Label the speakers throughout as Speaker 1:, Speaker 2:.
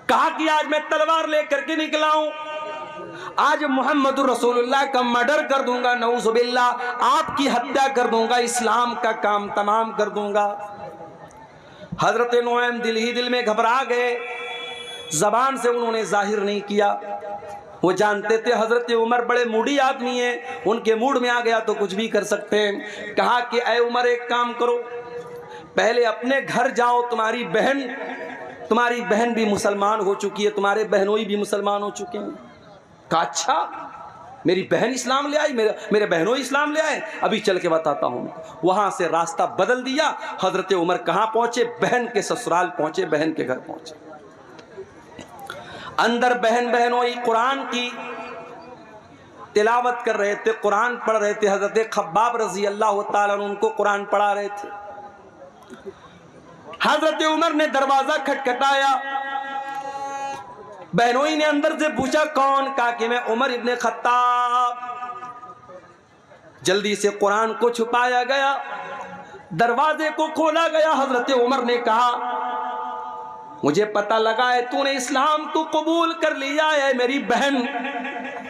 Speaker 1: कहा कि आज मैं तलवार लेकर के निकला हूं, आज मोहम्मद रसूलुल्लाह का मर्डर कर दूंगा, नऊजुबिल्लाह, आपकी हत्या कर दूंगा, इस्लाम का काम तमाम कर दूंगा। हजरत नुआइम दिल ही दिल में घबरा गए, जबान से उन्होंने जाहिर नहीं किया। वो जानते थे हजरत उमर बड़े मूडी आदमी हैं, उनके मूड में आ गया तो कुछ भी कर सकते हैं। कहा कि ऐ उमर, एक काम करो, पहले अपने घर जाओ, तुम्हारी बहन भी मुसलमान हो चुकी है, तुम्हारे बहनोई भी मुसलमान हो चुके हैं। कहा अच्छा, मेरी बहन इस्लाम ले आई, मेरे बहनोई इस्लाम ले आए, अभी चल के बताता हूं। वहां से रास्ता बदल दिया। हजरत उमर कहां पहुंचे? बहन के ससुराल पहुंचे, बहन के घर पहुंचे। अंदर बहनोई कुरान की तिलावत कर रहे थे, कुरान पढ़ रहे थे। हजरत खब्बाब रजी अल्लाह ताला अन्हु उनको कुरान पढ़ा रहे थे। हजरत उमर ने दरवाजा खटखटाया, बहनोई ने अंदर से पूछा कौन? कहा कि मैं उमर इब्ने खत्ताब। जल्दी से कुरान को छुपाया गया, दरवाजे को खोला गया। हजरत उमर ने कहा, मुझे पता लगा है तूने इस्लाम को कबूल कर लिया है मेरी बहन,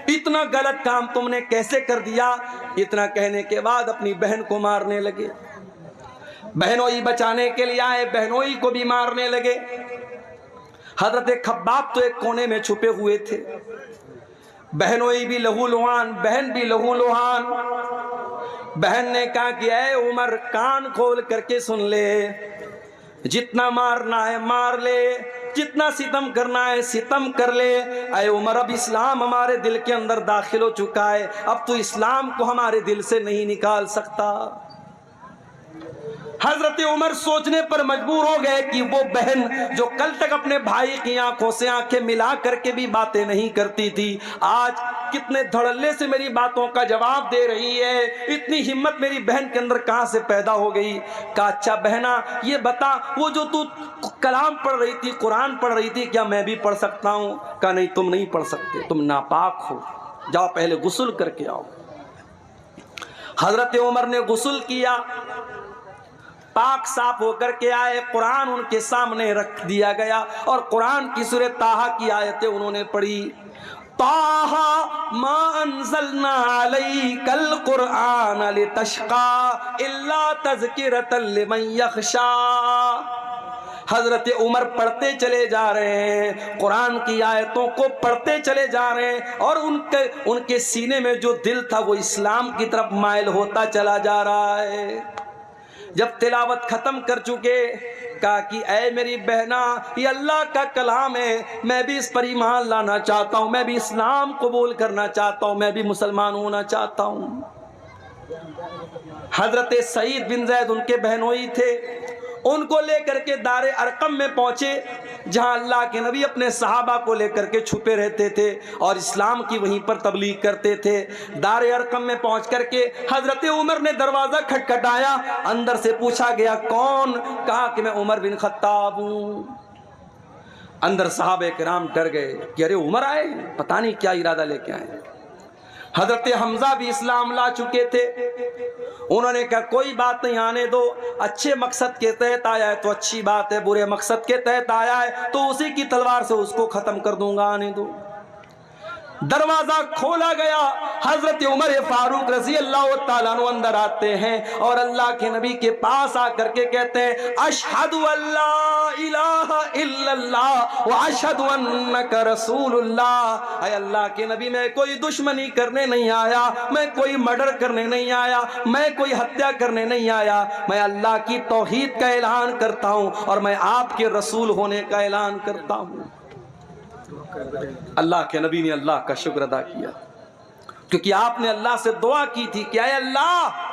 Speaker 1: इतना गलत काम तुमने कैसे कर दिया? इतना कहने के बाद अपनी बहन को मारने लगे। बहनोई बचाने के लिए आए, बहनोई को भी मारने लगे। हजरत खब्बाब तो एक कोने में छुपे हुए थे। बहनोई भी लहूलुहान, बहन भी लहूलुहान। बहन ने कहा कि ऐ उमर, कान खोल करके सुन ले, जितना मारना है मार ले, जितना सितम करना है सितम कर ले। ऐ उमर, अब इस्लाम हमारे दिल के अंदर दाखिल हो चुका है, अब तो इस्लाम को हमारे दिल से नहीं निकाल सकता। हजरत उमर सोचने पर मजबूर हो गए कि वो बहन जो कल तक अपने भाई की आंखों से आंखें मिला करके भी बातें नहीं करती थी, आज कितने धड़ल्ले से मेरी बातों का जवाब दे रही है। इतनी हिम्मत मेरी बहन के अंदर कहां से पैदा हो गई? कहा अच्छा बहना, ये बता, वो जो तू कलाम पढ़ रही थी, कुरान पढ़ रही थी, क्या मैं भी पढ़ सकता हूं? कहा नहीं, तुम नहीं पढ़ सकते, तुम नापाक हो, जाओ पहले गुस्ल करके आओ। हजरत उमर ने गुस्ल किया, पाक साफ होकर के आए, कुरान उनके सामने रख दिया गया और कुरान की सूरह ताहा की आयतें उन्होंने पढ़ी। ताहा मा अंज़लना अलैकल कुरआन लितशक़ा इल्ला तज़किरतल लिमन यख़शा। हजरत उमर पढ़ते चले जा रहे हैं, कुरान की आयतों को पढ़ते चले जा रहे हैं और उनके सीने में जो दिल था वो इस्लाम की तरफ माइल होता चला जा रहा है। जब तिलावत खत्म कर चुके, कहा कि ऐ मेरी बहना, ये अल्लाह का कलाम है, मैं भी इस पर ईमान लाना चाहता हूँ, मैं भी इस्लाम कबूल करना चाहता हूँ, मैं भी मुसलमान होना चाहता हूँ। हजरत सईद बिन जैद उनके बहनोई थे, उनको लेकर के दारे अरकम में पहुंचे, जहां अल्लाह के नबी अपने सहाबा को लेकर के छुपे रहते थे और इस्लाम की वहीं पर तबलीग करते थे। दारे अरकम में पहुंच करके हजरत उमर ने दरवाजा खटखटाया, अंदर से पूछा गया कौन? कहा कि मैं उमर बिन खत्ताब हूं। अंदर सहाबे किराम डर गए कि अरे उमर आए, पता नहीं क्या इरादा लेके आए। हजरत हमजा भी इस्लाम ला चुके थे, उन्होंने कहा कोई बात नहीं, आने दो, अच्छे मकसद के तहत आया है तो अच्छी बात है, बुरे मकसद के तहत आया है तो उसी की तलवार से उसको खत्म कर दूंगा, आने दो। दरवाजा खोला गया, हजरत उमर फारूक रजी अल्लाह ताला अन्हु अंदर आते हैं और अल्लाह के नबी के पास आकर के कहते हैं अशहदु अल्ला इलाहा इल्लल्लाह व अशहदु अन्नका रसूलुल्लाह। ऐ अल्लाह के नबी, मैं कोई दुश्मनी करने नहीं आया, मैं कोई मर्डर करने नहीं आया, मैं कोई हत्या करने नहीं आया, मैं अल्लाह की तौहीद का ऐलान करता हूँ और मैं आपके रसूल होने का ऐलान करता हूँ। अल्लाह के नबी ने अल्लाह का शुक्र अदा किया, क्योंकि आपने अल्लाह से दुआ की थी कि ऐ अल्लाह,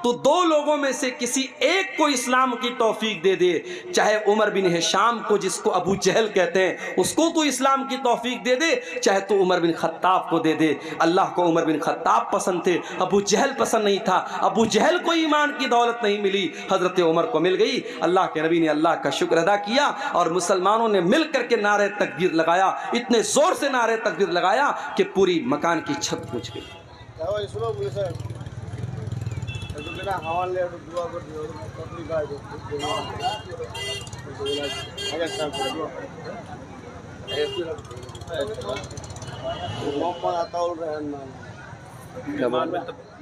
Speaker 1: तो दो लोगों में से किसी एक को इस्लाम की तौफीक दे दे, चाहे उमर बिन हिशाम को, जिसको अबू जहल कहते हैं, उसको तो इस्लाम की तौफीक दे दे, चाहे तो उमर बिन खत्ताब को दे दे। अल्लाह को उमर बिन खत्ताब पसंद थे, अबू जहल पसंद नहीं था। अबू जहल को ईमान की दौलत नहीं मिली, हजरत उमर को मिल गई। अल्लाह के नबी ने अल्लाह का शुक्र अदा किया और मुसलमानों ने मिल करके नारे तकबीर लगाया, इतने जोर से नारे तकबीर लगाया कि पूरी मकान की छत पूछ गई।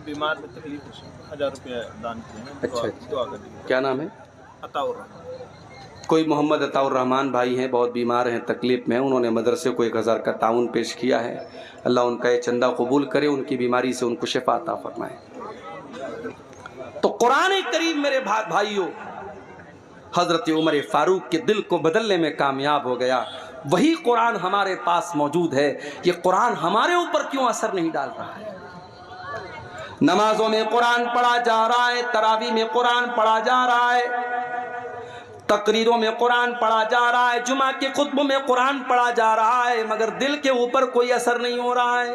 Speaker 2: बीमार में तकलीफ 1000 रुपया दान किए हैं।
Speaker 1: अच्छा,
Speaker 2: दुआ कर दीजिए।
Speaker 1: क्या नाम है?
Speaker 2: अताउर रहमान।
Speaker 1: कोई मोहम्मद अताउर रहमान भाई हैं, बहुत बीमार हैं, तकलीफ में, उन्होंने मदरसे को 1000 का ताउन पेश किया है। अल्लाह उनका ये चंदा कबूल करे, उनकी बीमारी से उनको शिफा अता फरमाए। तो कुरान करीम मेरे भाइयों हजरत उमर फारूक के दिल को बदलने में कामयाब हो गया। वही कुरान हमारे पास मौजूद है। ये कुरान हमारे ऊपर क्यों असर नहीं डाल रहा है? नमाजों में कुरान पढ़ा जा रहा है, तरावी में कुरान पढ़ा जा रहा है, तकरीरों में कुरान पढ़ा जा रहा है, जुमा के खुतबों में कुरान पढ़ा जा रहा है, मगर दिल के ऊपर कोई असर नहीं हो रहा है।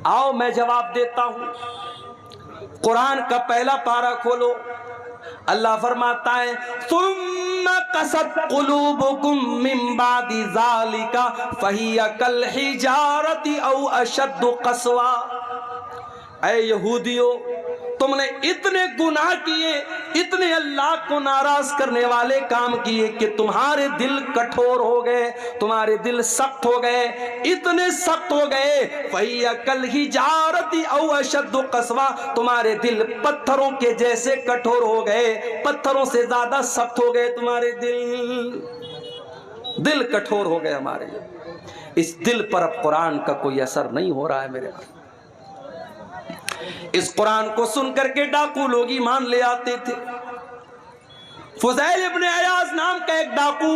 Speaker 1: आओ मैं जवाब देता हूं। कुरान का पहला पारा खोलो, अल्लाह फरमाता है सुम्मा कसत कुलूबुकुम मिन बादि ज़ालिका फहिया कल हिजारति औ अशद्दु क़स्वा। ऐ यहूदियों, तुमने इतने गुनाह किए, इतने अल्लाह को नाराज करने वाले काम किए कि तुम्हारे दिल कठोर हो गए, तुम्हारे दिल सख्त हो गए, इतने सख्त हो गए फहिया कल हिजारति औ अशद्दु क़स्वा, तुम्हारे दिल पत्थरों के जैसे कठोर हो गए, पत्थरों से ज्यादा सख्त हो गए तुम्हारे दिल कठोर हो गए हमारे। इस दिल पर अब कुरान का कोई असर नहीं हो रहा है मेरे भाई। इस कुरान को सुन करके डाकू लोग ईमान ले आते थे। फुज़ैल इब्ने अयाज़ नाम का एक डाकू,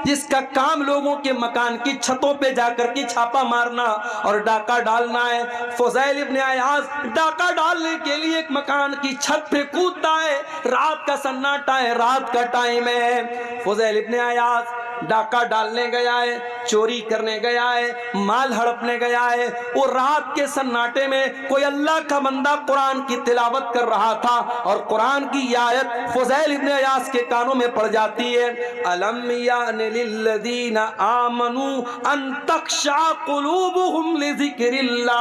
Speaker 1: जिसका काम लोगों के मकान की छतों पे जाकर के छापा मारना और डाका डालना है। फुज़ैल इब्ने अयाज़ डाका डालने के लिए एक मकान की छत पे कूदता है। रात का सन्नाटा है, रात का टाइम है। फुज़ैल इब्ने अयाज़ डाका डालने गया है, चोरी करने गया है, माल हड़पने गया है। वो रात के सन्नाटे में कोई अल्लाह का बंदा कुरान की तिलावत कर रहा था और कुरान की आयत फुज़ैल इब्ने अयाज़ के कानों में पड़ जाती है। अलम यानि लिल्लज़ीना आमनू अन तख़शा क़ुलूबुहुम लिज़िक्रिल्लाह,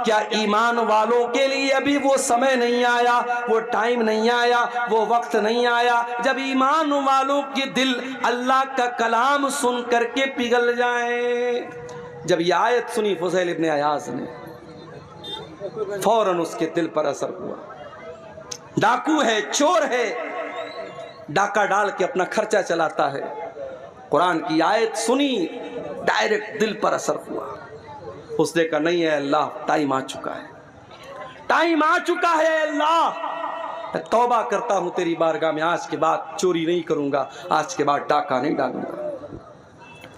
Speaker 1: क्या ईमान वालों के लिए अभी वो समय नहीं आया, वो टाइम नहीं आया, वो वक्त नहीं आया जब ईमान वालों के दिल अल्लाह का कलाम सुन करके पिघल जाए। जब ये आयत सुनी फुज़ैल इब्ने अयाज़ ने, फौरन उसके दिल पर असर हुआ। डाकू है, चोर है, डाका डाल के अपना खर्चा चलाता है। कुरान की आयत सुनी, डायरेक्ट दिल पर असर हुआ। उसने कहा नहीं है अल्लाह, टाइम आ चुका है, टाइम आ चुका है अल्लाह, मैं तौबा करता हूं तेरी बारगाह में, आज के बाद चोरी नहीं करूंगा, आज के बाद डाका नहीं डालूंगा।